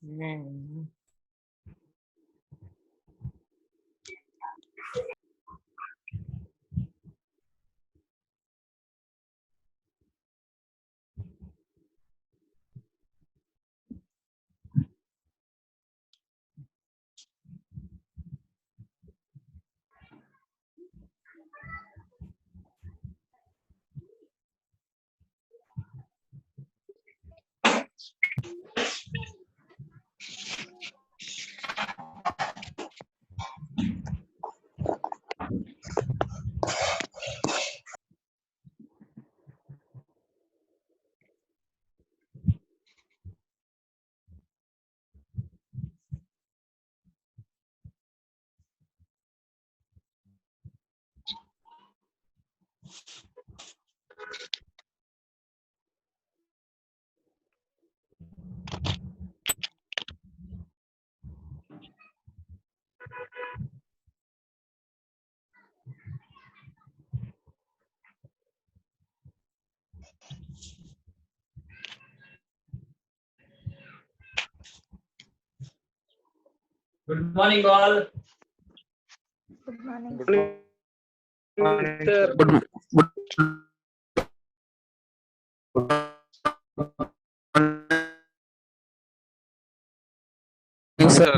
Hmm. Good morning, all. Good morning. Good morning, sir. Sir.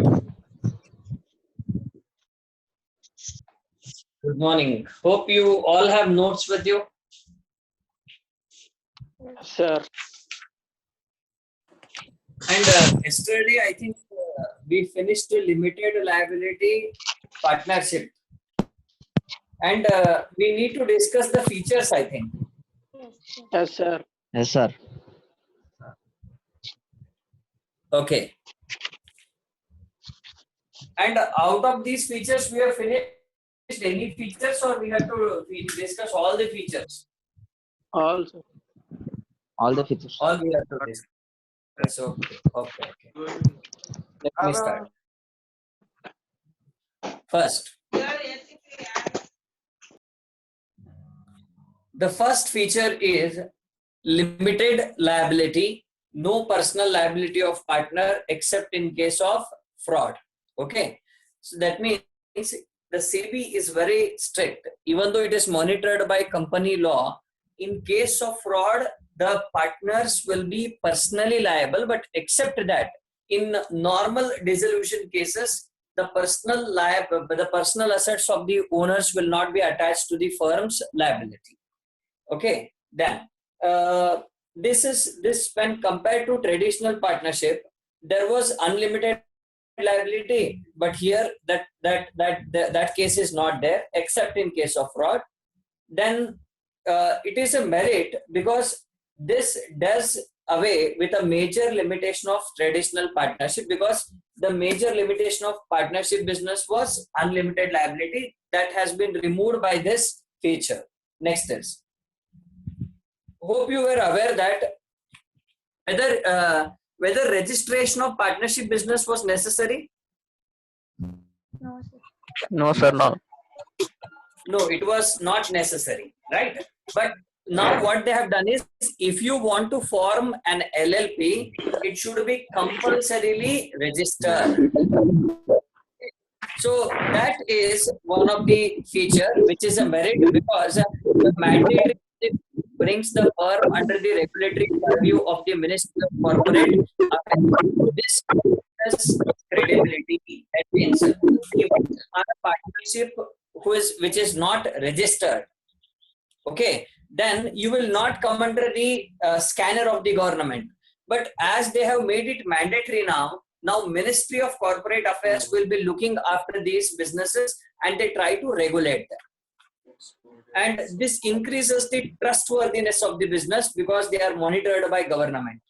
Good morning. Hope you all have notes with you. Sir. And yesterday, I think we finished the limited liability partnership. And we need to discuss the features, I think. Yes, sir. Yes, sir. Okay. And out of these features, we have finished any features, or we have to discuss all the features? All, sir. All the features. All we have to discuss. Okay. Let me start. First, the first feature is limited liability, no personal liability of partner except in case of fraud. Okay, so that means the SEBI is very strict, even though it is monitored by company law. In case of fraud, the partners will be personally liable, but except that in normal dissolution cases, the personal assets of the owners will not be attached to the firm's liability. Okay, then this when compared to traditional partnership, there was unlimited liability, but here that case is not there except in case of fraud. Then it is a merit because this does away with a major limitation of traditional partnership, because the major limitation of partnership business was unlimited liability. That has been removed by this feature. Next is, hope you were aware that whether registration of partnership business was necessary. No, sir. No, sir. No. No, it was not necessary, right? But now what they have done is, if you want to form an LLP, it should be compulsorily registered. So that is one of the feature which is a merit, because the mandatory brings the firm under the regulatory purview of the Ministry of Corporate Affairs. This has credibility. That means if you are a partnership which is not registered, okay, then you will not come under the scanner of the government. But as they have made it mandatory now Ministry of Corporate Affairs will be looking after these businesses, and they try to regulate them. And this increases the trustworthiness of the business because they are monitored by government.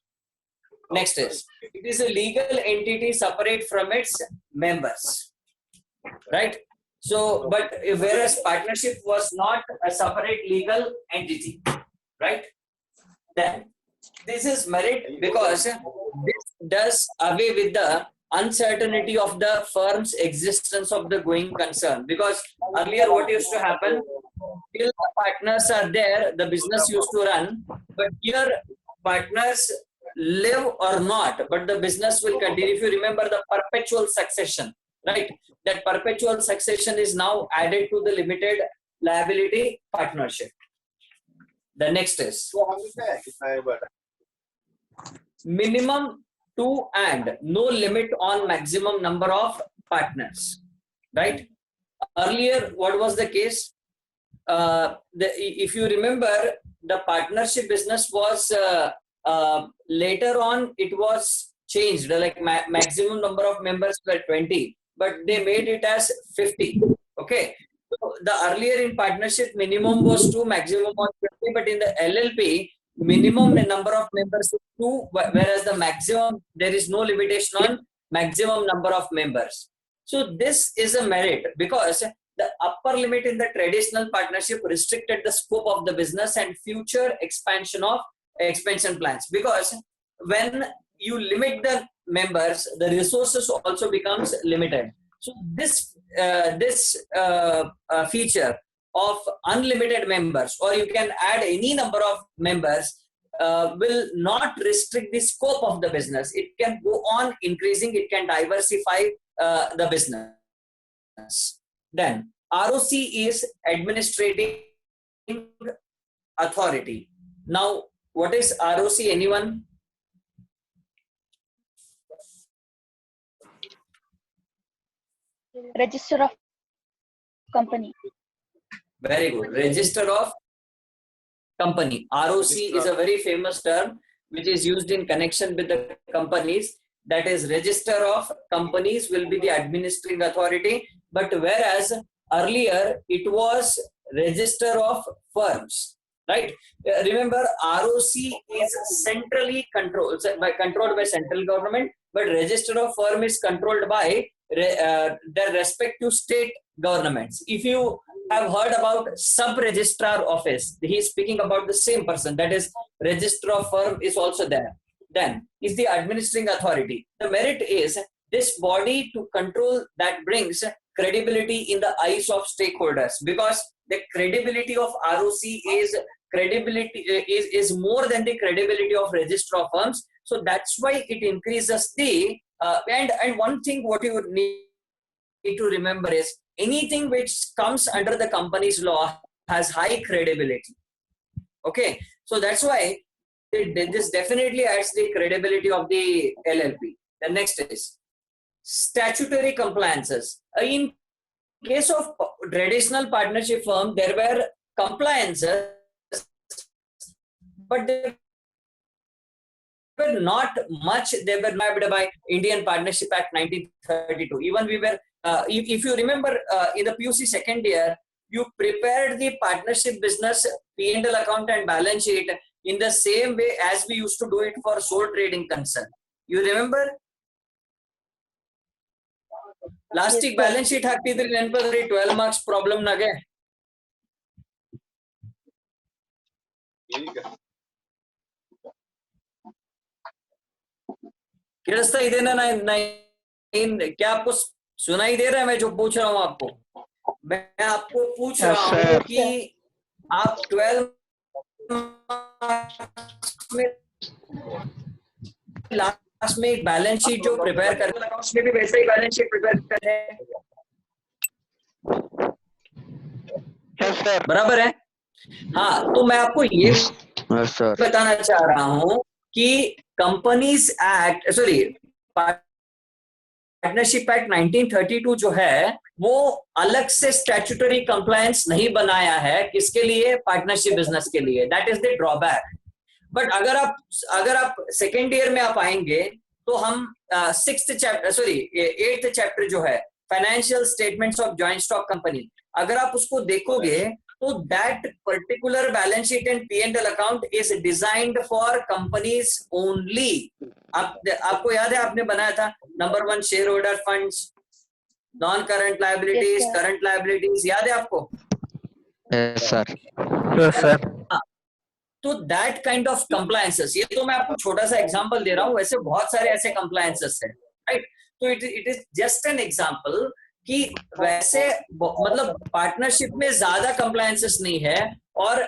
Next is, it is a legal entity separate from its members, right? So, but whereas partnership was not a separate legal entity, right? Then this is merit because this does away with the uncertainty of the firm's existence of the going concern. Because earlier what used to happen, till the partners are there, the business used to run, but here partners live or not, but the business will continue. If you remember the perpetual succession, right? That perpetual succession is now added to the limited liability partnership. The next is minimum 2 and no limit on maximum number of partners, right? Earlier, what was the case? If you remember, the partnership business was later on it was changed. Like maximum number of members were 20, but they made it as 50. Okay. So the earlier in partnership minimum was 2, maximum was 50, but in the LLP minimum number of members is 2, whereas the maximum there is no limitation on maximum number of members. So this is a merit because the upper limit in the traditional partnership restricted the scope of the business and future expansion plans, because when you limit the members, the resources also becomes limited. So this feature of unlimited members, or you can add any number of members, will not restrict the scope of the business. It can go on increasing. It can diversify the business. Then ROC is administrating authority. Now, what is ROC? Anyone? Register of company. Very good. Register of company. ROC is a very famous term which is used in connection with the companies. That is, register of companies will be the administering authority. But whereas earlier it was register of firms, right? Remember, ROC is centrally controlled by central government, but register of firm is controlled by their respective state governments. If you have heard about sub-registrar office, he is speaking about the same person. That is, register of firm is also there. Then is the administering authority. The merit is this body to control that brings credibility in the eyes of stakeholders, because the credibility of ROC is more than the credibility of register of firms. So that's why it increases the and one thing what you would need to remember is anything which comes under the company's law has high credibility. Okay, so that's why this definitely adds the credibility of the LLP. The next is statutory compliances. In case of traditional partnership firm, there were compliances, but they were not much. They were mapped by Indian Partnership Act 1932. Even we were, if you remember, in the PUC second year, you prepared the partnership business P&L account and balance sheet in the same way as we used to do it for sole trading concern. You remember? Last week balance sheet ಹಾಕ್ತಿದ್ರಿ ನೆನಪದ್ರಿ 12 marks problem ನಾಗೆ. केळस्ता इदेना ना क्या आपको सुनाई दे रहा है मैं जो पूछ रहा हूँ आपको? मैं आपको पूछ रहा हूँ कि आप 12 में लास्ट में एक बैलेंस शीट जो प्रिपेयर करते हैं उसमें भी वैसे ही बैलेंस शीट प्रिपेयर करते हैं, बराबर है? हाँ, तो मैं आपको ये बताना चाह रहा हूँ कि कंपनीज एक्ट पार्टनरशिप एक्ट 1932 जो है वो अलग से स्टैट्यूटरी कंप्लायंस नहीं बनाया है। किसके लिए? पार्टनरशिप बिजनेस के लिए। That is the drawback. But अगर आप सेकेंड ईयर में आप आएंगे तो हम 8th चैप्टर जो है financial statements of joint stock company, अगर आप उसको देखोगे तो that particular balance sheet and P&L account is designed for companies only. आपको याद है आपने बनाया था number 1 share holder funds, non current liabilities, current liabilities, याद है आपको? Yes sir. तो दैट काइंड ऑफ कंप्लायंसेस, ये तो मैं आपको छोटा सा एग्जांपल दे रहा हूँ, वैसे बहुत सारे ऐसे कंप्लायंसेस हैं, राइट? तो it is just an example कि वैसे मतलब पार्टनरशिप में ज्यादा कंप्लायंसेस नहीं है और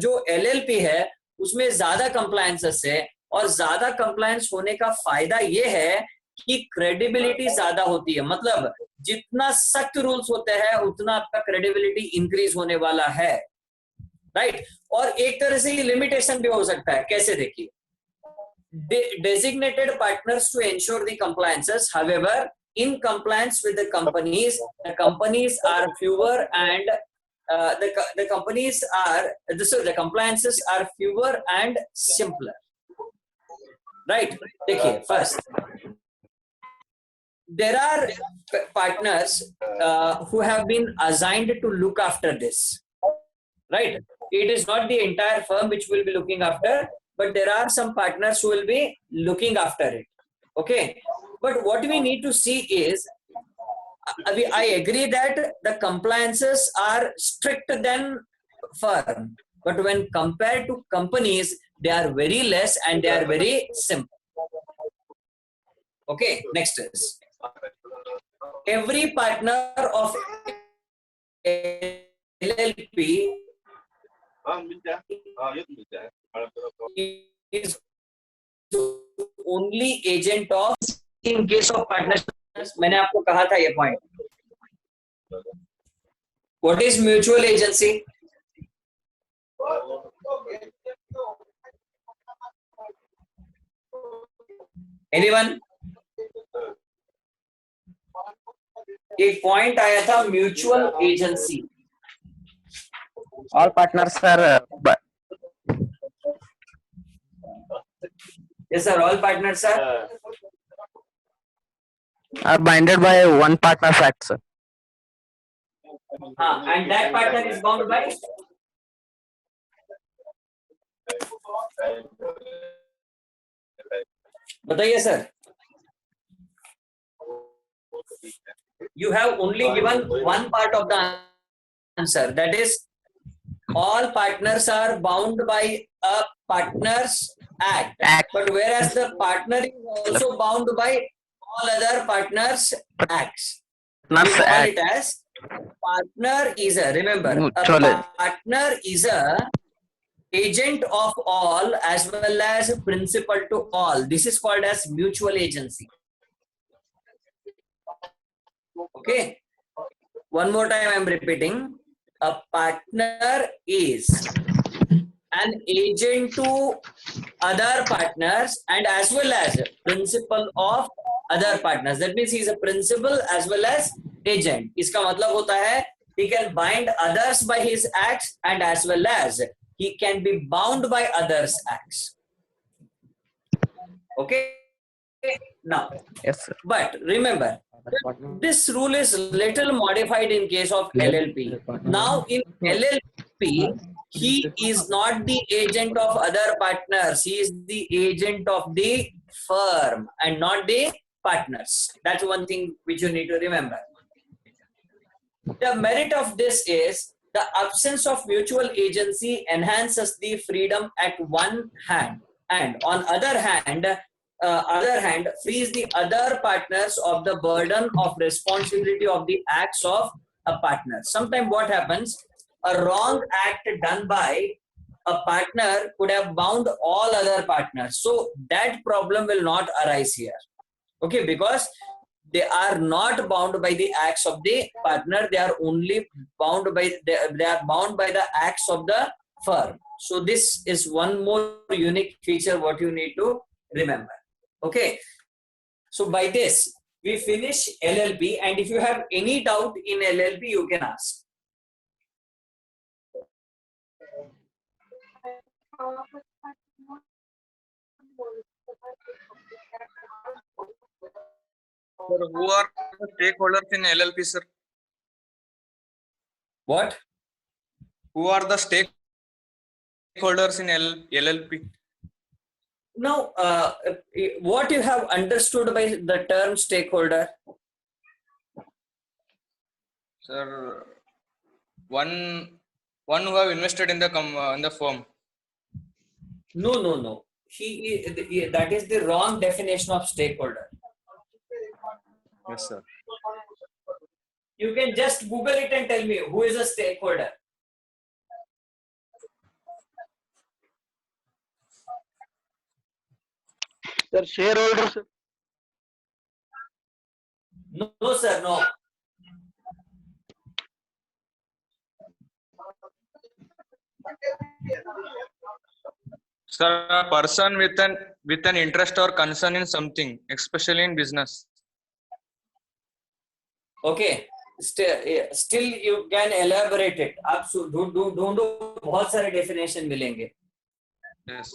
जो LLP है उसमें ज्यादा कंप्लायंसेस है, और ज्यादा कंप्लायंस होने का फायदा ये है कि क्रेडिबिलिटी ज्यादा होती है, मतलब जितना सख्त रूल्स होते हैं उतना आपका क्रेडिबिलिटी इंक्रीज होने वाला है, राइट। और एक तरह से ये लिमिटेशन भी हो सकता है, कैसे देखिए, designated partners to ensure the compliances. However, in compliance with the companies are fewer and the compliances are fewer and simpler. Right? देखिए, first, there are partners who have been assigned to look after this. Right? It is not the entire firm which will be looking after, but there are some partners who will be looking after it. Okay, but what we need to see is, I agree that the compliances are strict than firm, but when compared to companies, they are very less and they are very simple. Okay, next is, every partner of LLP is only agent of, in case of partnerships, मैंने आपको कहा था ये point. What is mutual agency? Anyone? एक point आया था mutual agency. All partners are Yes sir, all partners are binded by one partner's act, sir. and that partner is bound by, बताइए sir. You have only given one part of the answer, that is, all partners are bound by a partners act. But whereas the partner is also bound by all other partners acts. We call it as partner is a, remember, a partner is a agent of all as well as principal to all. This is called as mutual agency. Okay, one more time I am repeating, a partner is an agent to other partners and as well as principal of other partners. That means he is a principal as well as agent. इसका मतलब होता है he can bind others by his acts and as well as he can be bound by others' acts. Okay, now, Yes, sir. but remember, this rule is little modified in case of LLP. Now in LLP, he is not the agent of other partners. He is the agent of the firm and not the partners. That's one thing which you need to remember. The merit of this is the absence of mutual agency enhances the freedom at one hand, and on other hand, frees the other partners of the burden of responsibility of the acts of a partner. Sometimes what happens, a wrong act done by a partner could have bound all other partners. So that problem will not arise here. Okay, because they are not bound by the acts of the partner. They are only bound by they are bound by the acts of the firm. So this is one more unique feature what you need to remember. Okay, so by this we finish LLP, and if you have any doubt in LLP, you can ask. Sir, who are the stakeholders in LLP, sir? What? Who are the stakeholders in LLP? Now, what you have understood by the term stakeholder? Sir, one who have invested in the firm. No. That is the wrong definition of stakeholder. Yes, sir. You can just Google it and tell me who is a stakeholder. Sir, shareholders. No, no, sir, no. Sir, a person with an interest or concern in something, especially in business. Okay. Still you can elaborate it. आप ढूंढो बहुत सारे definition मिलेंगे. Yes.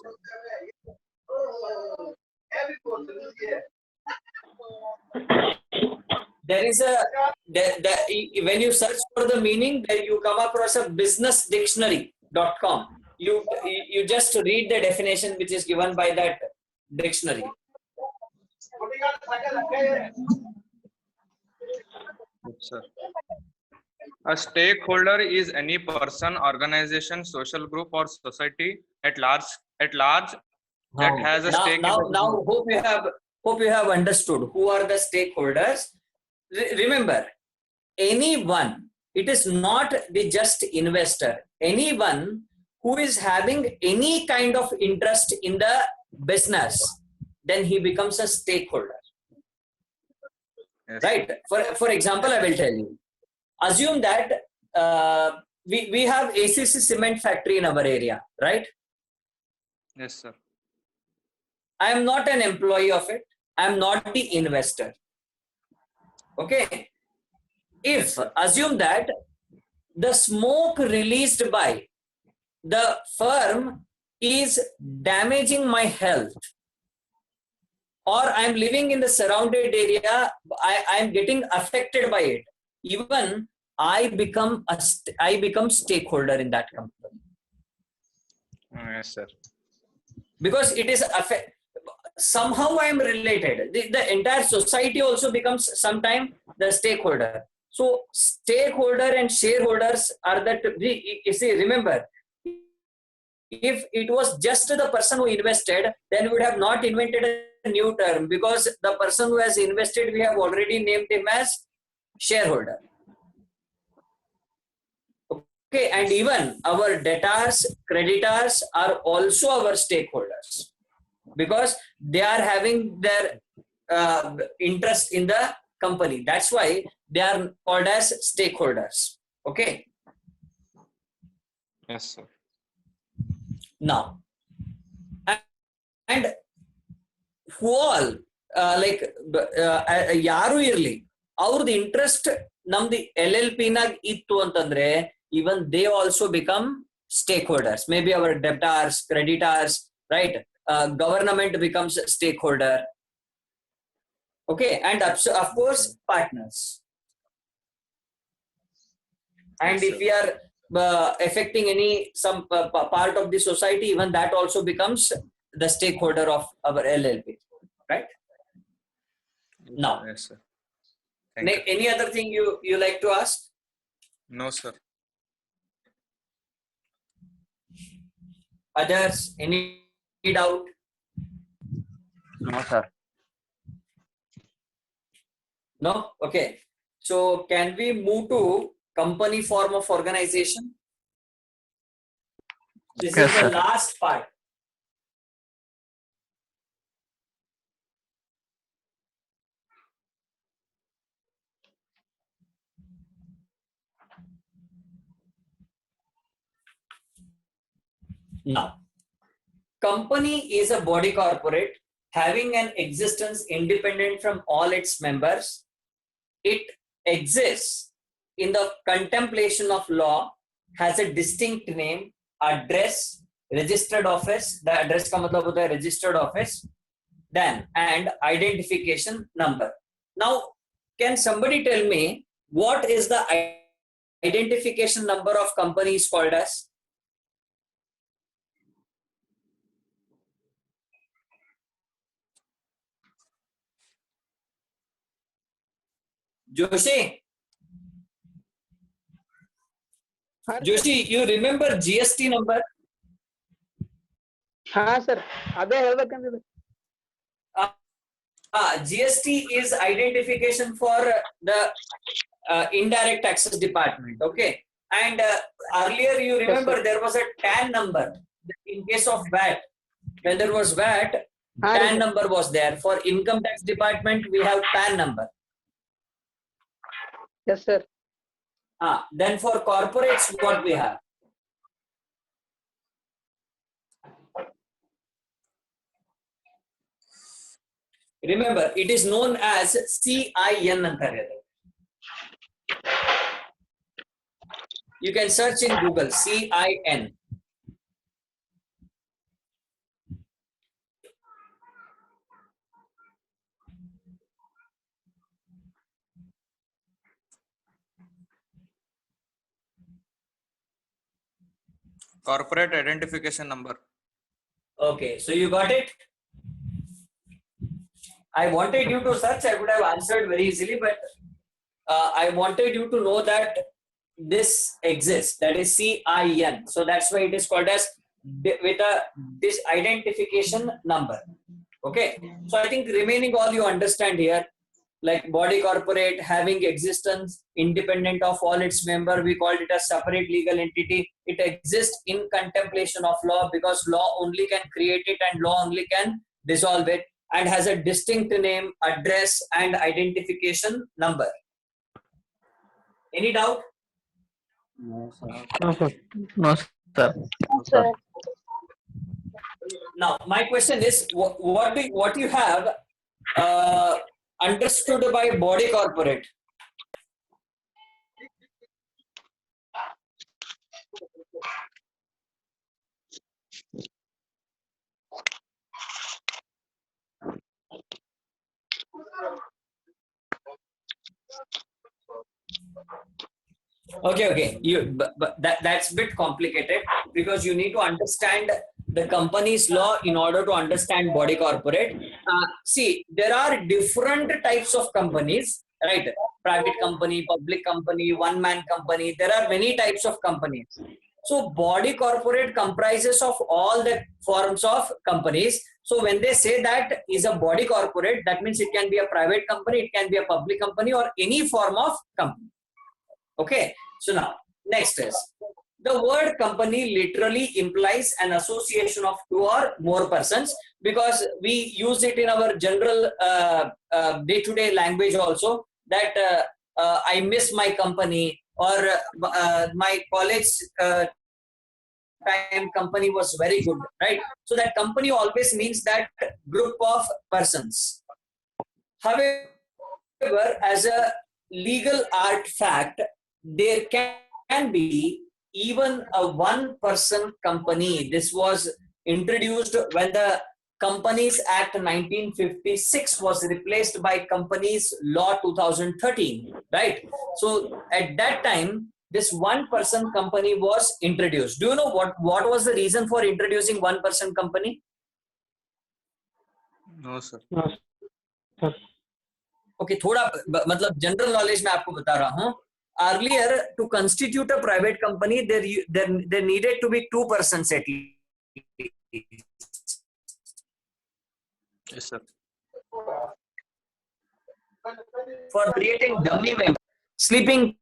There is when you search for the meaning, then you come across a businessdictionary.com. You just read the definition which is given by that dictionary. Sir. A stakeholder is any person, organization, social group, or society at large that has a stake. Now hope you have understood who are the stakeholders. Remember, anyone. It is not the just investor. Anyone who is having any kind of interest in the business, then he becomes a stakeholder. Yes. Right? For example, I will tell you. Assume that we have ACC cement factory in our area, right? Yes, sir. I am not an employee of it. I am not the investor. Okay. If assume that the smoke released by the firm is damaging my health, or I am living in the surrounded area, I am getting affected by it. Even I become stakeholder in that company. Yes, sir. Because it is somehow I am related. The entire society also becomes sometime the stakeholder. So stakeholder and shareholders are that. You see, remember, if it was just the person who invested, then we would have not invented a new term, because the person who has invested, we have already named him as shareholder. Okay, and even our debtors, creditors are also our stakeholders, because they are having their interest in the company. That's why they are called as stakeholders. Okay. Yes, sir. Now, and who all ಯಾರು ಇರ್ಲಿ, ಅವ್ರದ್ದು interest ನಮ್ದು LLP ನಾಗ ಇತ್ತು ಅಂತಂದ್ರೆ, even they also become stakeholders. Maybe our debtors, creditors, right? Government becomes a stakeholder. Okay, and of course partners. And Yes, if we are affecting some part of the society, even that also becomes the stakeholder of our LLP, right? Now, yes, sir. Thank you. any other thing you like to ask? No, sir. Others, any doubt? No, sir. No? Okay. So can we move to company form of organization? This Yes, is the sir. last part. Now, company is a body corporate having an existence independent from all its members. It exists in the contemplation of law, has a distinct name, address, registered office. The address ka matlab hota hai registered office, then and identification number. Now, can somebody tell me what is the identification number of company is called as? Joshi, you remember GST number? ಹಾ sir, ಅದೇ ಹೇಳ್ಬೇಕಂದ್ರೆ. GST is identification for the indirect taxes department. Okay, and earlier you remember there was a TAN number in case of VAT. When there was VAT, PAN number was there. For income tax department, we have PAN number. Yes, sir. Then for corporates, what we have? Remember, it is known as CIN anta irade. You can search in Google CIN. Corporate identification number. Okay, so you got it? I wanted you to search, I would have answered very easily, but I wanted you to know that this exists, that is CIN. So that's why it is called as with this identification number. Okay, so I think remaining all you understand here, like body corporate having existence independent of all its member, we called it a separate legal entity. It exists in contemplation of law because law only can create it and law only can dissolve it, and has a distinct name, address, and identification number. Any doubt? No, sir. No, sir. No, sir. Sir. Now, my question is, what you have understood by body corporate? Okay. But that's a bit complicated because you need to understand the company's law in order to understand body corporate. See, there are different types of companies, right? Private company, public company, one-man company. There are many types of companies. So body corporate comprises of all the forms of companies. So when they say that is a body corporate, that means it can be a private company, it can be a public company, or any form of company. Okay, so now next is the word company literally implies an association of two or more persons, because we use it in our general day-to-day language also, that I miss my company, or my college time company was very good, right? So that company always means that group of persons. However, as a legal art fact, there can be even a one-person company. This was introduced when the Companies Act 1956 was replaced by Companies Law 2013, right? So at that time, this one-person company was introduced. Do you know what was the reason for introducing one-person company? No, sir. No, sir. Okay, थोड़ा मतलब general knowledge मैं आपको बता रहा हूँ. Earlier, to constitute a private company, there needed to be two persons at least. Yes, sir. For creating dummy members, sleeping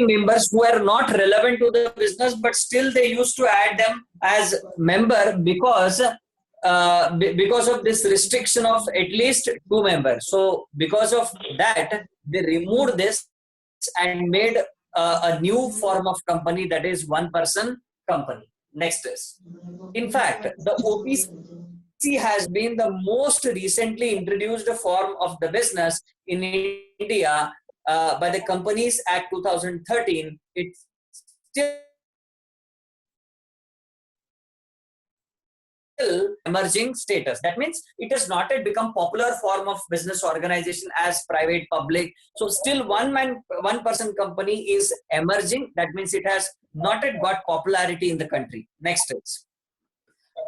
members who are not relevant to the business, but still they used to add them as member because of this restriction of at least two members. So because of that, they removed this and made a new form of company, that is one-person company. Next is, in fact, the OPC has been the most recently introduced form of the business in India by the Companies Act 2013. It's still emerging status. That means it has not yet become popular form of business organization as private, public. So still one-person company is emerging. That means it has not yet got popularity in the country. Next is,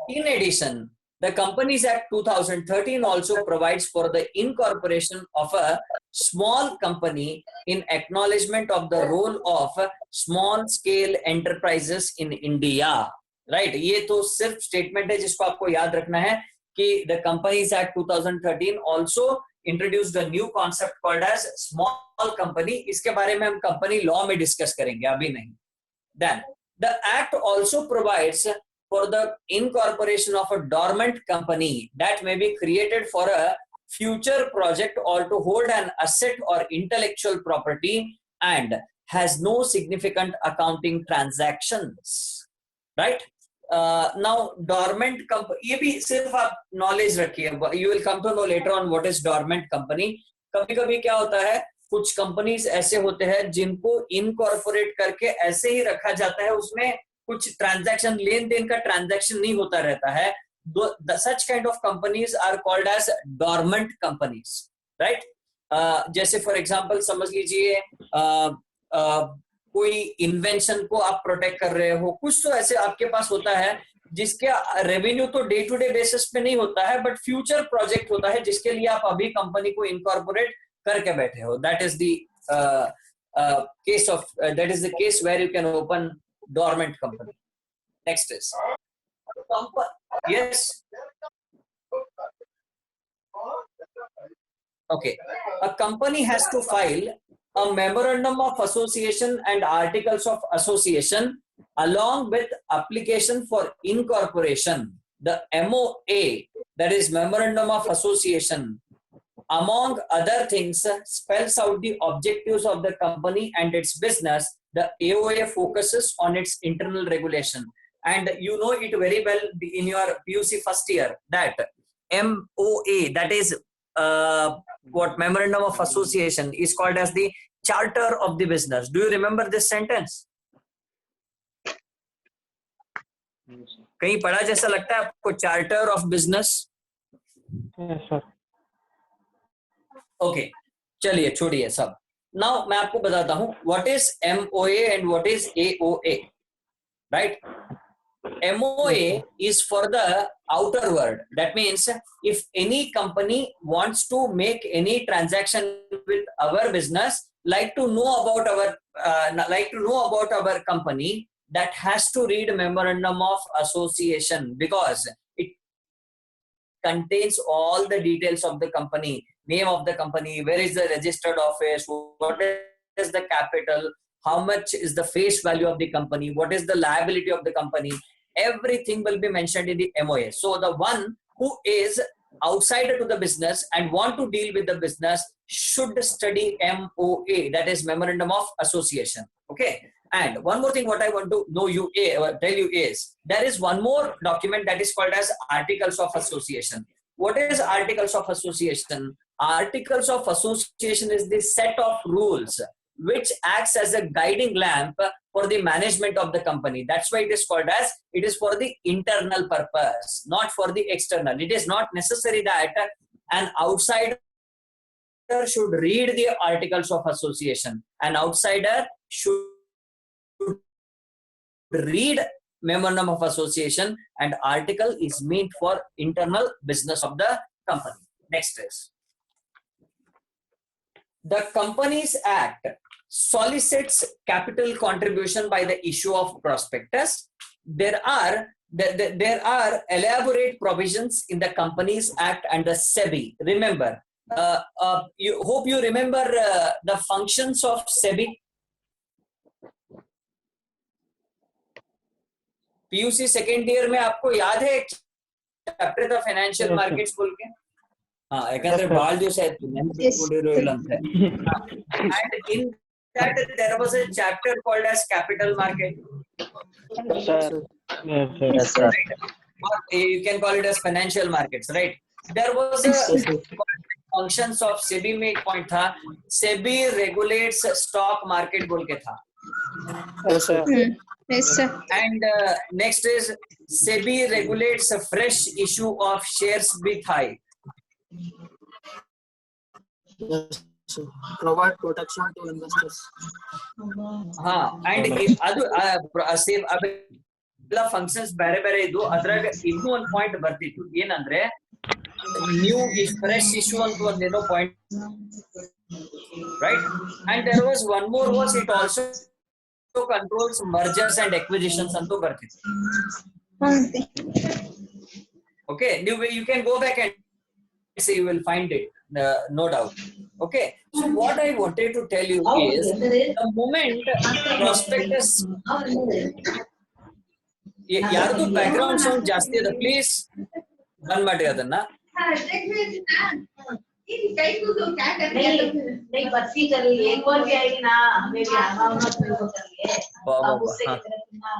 in addition, the Companies Act 2013 also provides for the incorporation of a small company in acknowledgement of the role of small scale enterprises in India. Right ये तो सिर्फ statement है जिसको आपको याद रखना है कि the companies act 2013 also introduced a new concept called as small company. इसके बारे में हम कंपनी लॉ में डिस्कस करेंगे, अभी नहीं. Then the act also provides for the incorporation of a dormant company that may be created for a future project or to hold an asset or intellectual property and has no significant accounting transactions, right? Now dormant company, ये भी सिर्फ आप knowledge रखिए, you will come to know later on what is dormant company. कभी-कभी क्या होता है, कुछ कंपनीज ऐसे होते हैं जिनको इनकॉर्पोरेट करके ऐसे ही रखा जाता है, उसमें कुछ ट्रांजैक्शन, लेन देन का ट्रांजैक्शन नहीं होता रहता है. Such kind of companies are called as dormant companies, right? जैसे फॉर एग्जांपल समझ लीजिए कोई इन्वेंशन को आप प्रोटेक्ट कर रहे हो, कुछ तो ऐसे आपके पास होता है जिसके रेवेन्यू तो डे टू डे बेसिस पे नहीं होता है, बट फ्यूचर प्रोजेक्ट होता है जिसके लिए आप अभी कंपनी को इनकॉर्पोरेट करके बैठे हो. That is the case of that is the case where you can open dormant company. Next is yes, okay, a company has to file a memorandum of association and articles of association along with application for incorporation. The MOA, that is memorandum of association, among other things, spells out the objectives of the company and its business. The AOA focuses on its internal regulation. And you know it very well in your PUC first year that MOA, that is what memorandum of association, is called as the charter of the business. Do you remember this sentence? कहीं पढ़ा जैसा लगता है आपको, charter of business? Yes, sir. Okay, चलिए छोड़िए सब. Now मैं आपको बताता हूँ what is MOA and what is AOA, right? MOA is for the outer world. That means if any company wants to make any transaction with our business, like to know about our company, that has to read memorandum of association because it contains all the details of the company, name of the company, where is the registered office, what is the capital, how much is the face value of the company, what is the liability of the company. Everything will be mentioned in the MOA. So the one who is outsider to the business and want to deal with the business should study MOA, that is memorandum of association. Okay. And one more thing what I want to tell you is there is one more document that is called as articles of association. What is articles of association? Articles of association is the set of rules which acts as a guiding lamp for the management of the company. That's why it is called as, it is for the internal purpose, not for the external. It is not necessary that an outsider should read the articles of association. An outsider should read memorandum of association, and article is meant for internal business of the company. Next is the Companies Act solicits capital contribution by the issue of prospectus. There are elaborate provisions in the Companies Act and the SEBI. Remember, hope you remember the functions of SEBI. PUC second year में आपको याद है chapter था financial markets बोल के? हाँ, एकंदर बाल जो शायद and in that there was a chapter called as capital market. Sir. Yes, sir. Or you can call it as financial markets, right? There was a functions of SEBI में एक point था, SEBI regulates stock market बोल के था. Yes, sir. Yes, sir. And next is SEBI regulates a fresh issue of shares with high. Yes, sir. Provide protection to investors. हाँ, and same ಅವೆಲ್ಲ functions ಬೇರೆ ಬೇರೆ ಇದ್ದು ಅದ್ರಾಗ ಇನ್ನೂ ಒಂದು ಪಾಯಿಂಟ್ ಬರ್ತಿತ್ತು ಏನಂದ್ರೆ ನ್ಯೂ ಫ್ರೆಶ್ ಇಶ್ಯೂ ಅಂತ ಒಂದೇನೋ point, right? And there was one more was it also controls mergers and acquisitions antu bartittu. Okay, you can go back and see, you will find it, no doubt. Okay, so what I wanted to tell you is the moment prospectus ಯಾರದು background sound ಜಾಸ್ತಿ ಅದ please ಬಂದ್ ಮಾಡಿ ಅದನ್ನ. नहीं बत्ती कर ली एक और भी आएगी ना हमें भी आना होगा तो कर लिए अब उससे कितने ना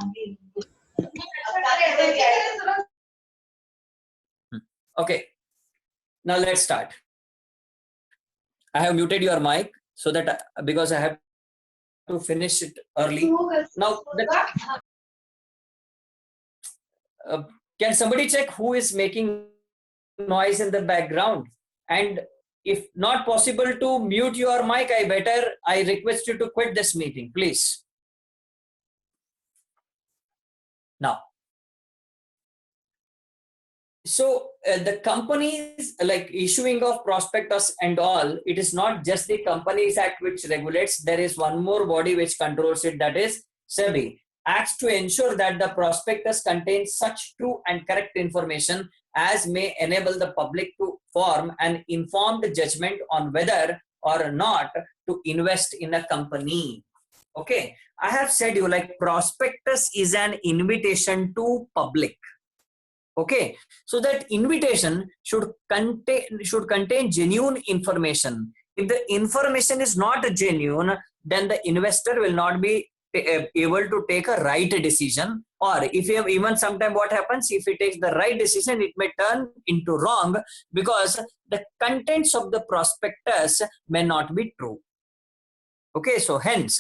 Okay, now let's start. I have muted your mic so that because I have to finish it early. Now, can somebody check who is making noise in the background? And if not possible to mute your mic, I request you to quit this meeting, please. Now, so the companies like issuing of prospectus and all, it is not just the Companies Act which regulates. There is one more body which controls it, that is SEBI. Acts to ensure that the prospectus contains such true and correct information as may enable the public to form an informed judgment on whether or not to invest in a company. Okay, I have said you like prospectus is an invitation to public. Okay, so that invitation should contain genuine information. If the information is not genuine, then the investor will not be able to take a right decision, or if you have even sometime what happens, if he takes the right decision, it may turn into wrong because the contents of the prospectus may not be true. Okay, so hence,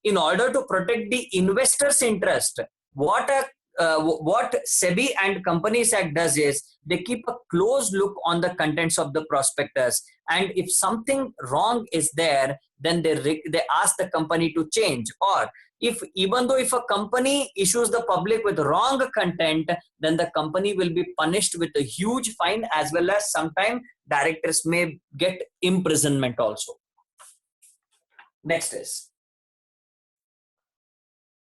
in order to protect the investor's interest, what SEBI and Companies Act does is they keep a close look on the contents of the prospectus, and if something wrong is there, then they ask the company to change, or if a company issues the public with wrong content, then the company will be punished with a huge fine, as well as sometimes directors may get imprisonment also. Next is,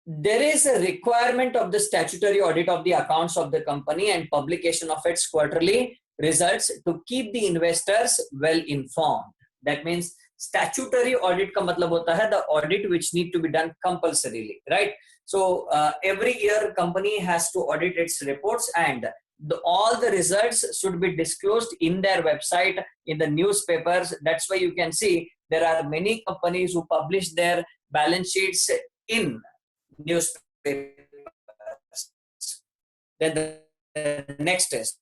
there is a requirement of the statutory audit of the accounts of the company and publication of its quarterly results to keep the investors well informed. That means statutory audit ka matlab hota hai the audit which need to be done compulsorily, right? So every year company has to audit its reports, and all the results should be disclosed in their website, in the newspapers. That's why you can see there are many companies who publish their balance sheets in newspapers. Then the next is,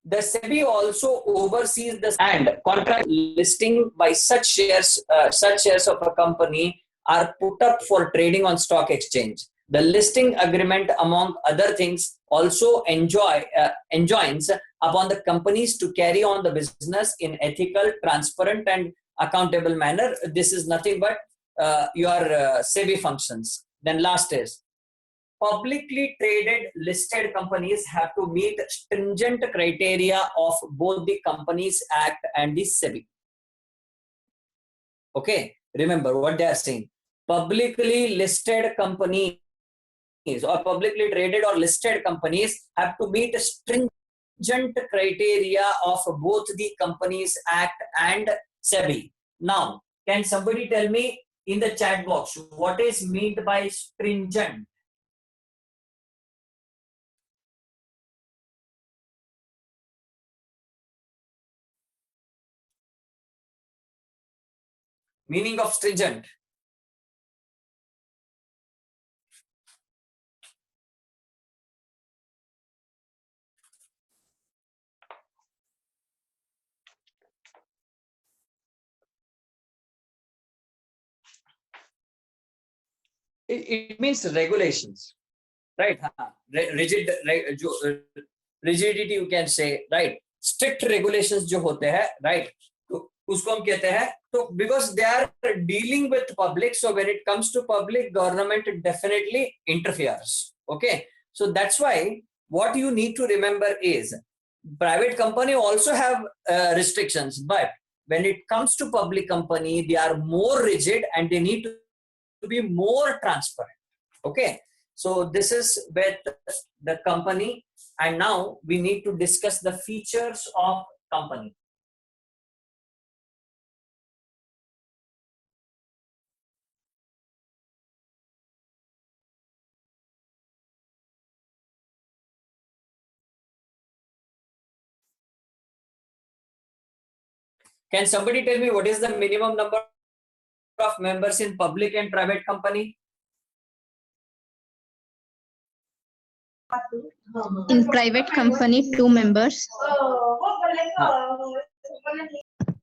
the SEBI also oversees the and contract listing by such shares of a company are put up for trading on stock exchange. The listing agreement, among other things, also enjoins upon the companies to carry on the business in ethical, transparent, and accountable manner. This is nothing but your SEBI functions. Then last is, publicly traded listed companies have to meet stringent criteria of both the Companies Act and the SEBI. Okay, remember what they are saying. Publicly listed companies or publicly traded or listed companies have to meet stringent criteria of both the Companies Act and SEBI. Now, can somebody tell me in the chat box what is meant by stringent? Meaning of stringent. It means regulations, right? Rigidity you can say, right? Strict regulations जो होते हैं, right? तो उसको हम कहते हैं, तो because they are dealing with public, so when it comes to public, government definitely interferes. Okay, so that's why what you need to remember is private company also have restrictions, but when it comes to public company, they are more rigid and they need to be more transparent. Okay, so this is with the company, and now we need to discuss the features of company. Can somebody tell me what is the minimum number of members in public and private company? In private company, 2 members.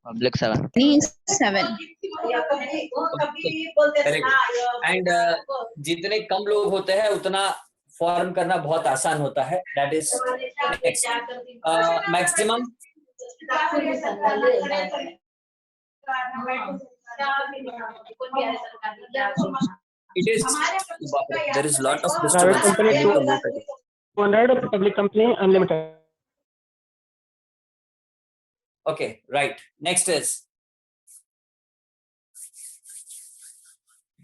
Public 7. Is 7. And जितने कम लोग होते हैं उतना form करना बहुत आसान होता है. That is next. Maximum. It is. There is lot of Private company disturbance. 200, public company unlimited. Okay, right. Next is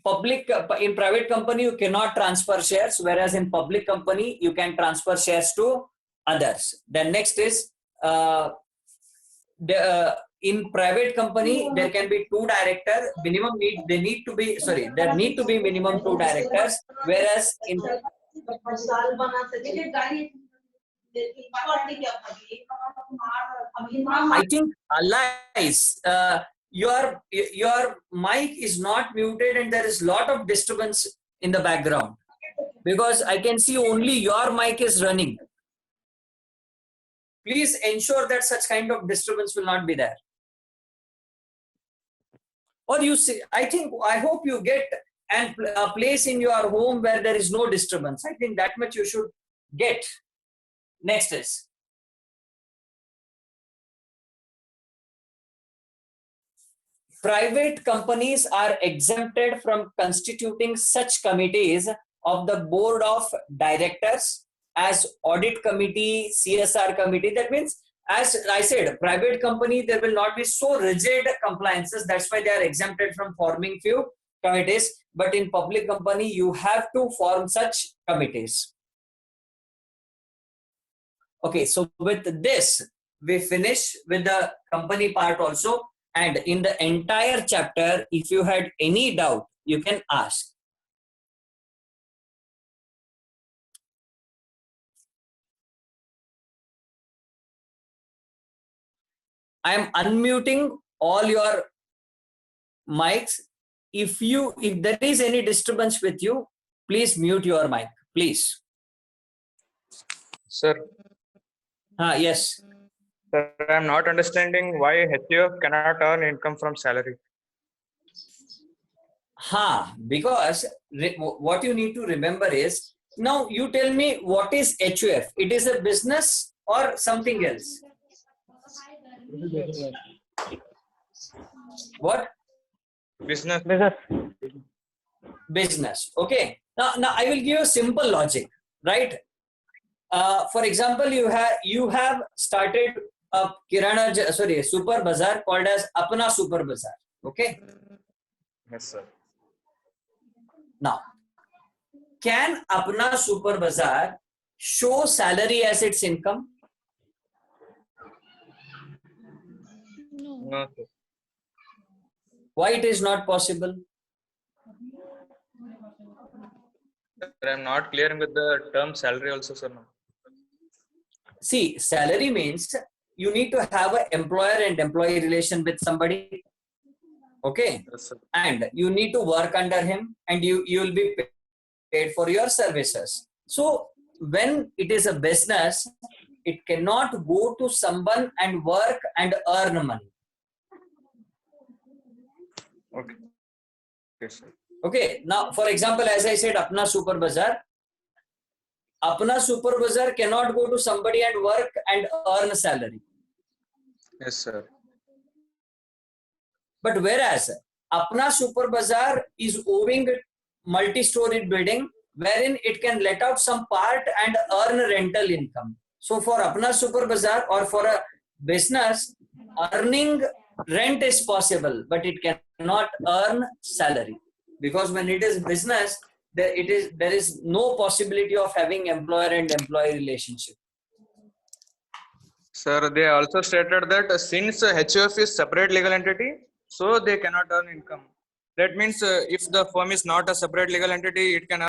public. In private company, you cannot transfer shares, whereas in public company, you can transfer shares to others. Then next is in private company, there can be 2 directors. There need to be minimum 2 directors, whereas in I think lies. Your mic is not muted and there is lot of disturbance in the background because I can see only your mic is running. Please ensure that such kind of disturbance will not be there. Or you see, I hope you get a place in your home where there is no disturbance. I think that much you should get. Next is private companies are exempted from constituting such committees of the board of directors as audit committee, CSR committee. That means, as I said, private company, there will not be so rigid compliances. That's why they are exempted from forming few committees. But in public company, you have to form such committees. Okay, so with this, we finish with the company part also. And in the entire chapter, if you had any doubt, you can ask. I am unmuting all your mics. If there is any disturbance with you, please mute your mic, please. Sir, Yes. sir, I'm not understanding why HUF cannot earn income from salary. Because what you need to remember is, now you tell me what is HUF? It is a business or something else? What? Business. Business. Okay. Now I will give you a simple logic, right? For example, you have started a super bazaar called as Apna Super Bazaar. Okay. Yes, sir. Now, can Apna Super Bazaar show salary as its income? No, sir. Why it is not possible? Sir, I'm not clear with the term salary also, sir. No. See, salary means you need to have an employer and employee relation with somebody. Okay. Yes, sir. And you need to work under him and you will be paid for your services. So when it is a business, it cannot go to someone and work and earn money. Okay. Yes, sir. Okay. Now, for example, as I said, Apna Super Bazaar cannot go to somebody and work and earn salary. Yes, sir. But whereas Apna Super Bazaar is owing multi-storied building wherein it can let out some part and earn rental income. So for Apna Super Bazaar or for a business, earning rent is possible, but it cannot earn salary. Because when it is business, there is no possibility of having employer and employee relationship. Sir, they also stated that since HUF is separate legal entity, so they cannot earn income. That means if the firm is not a separate legal entity, it can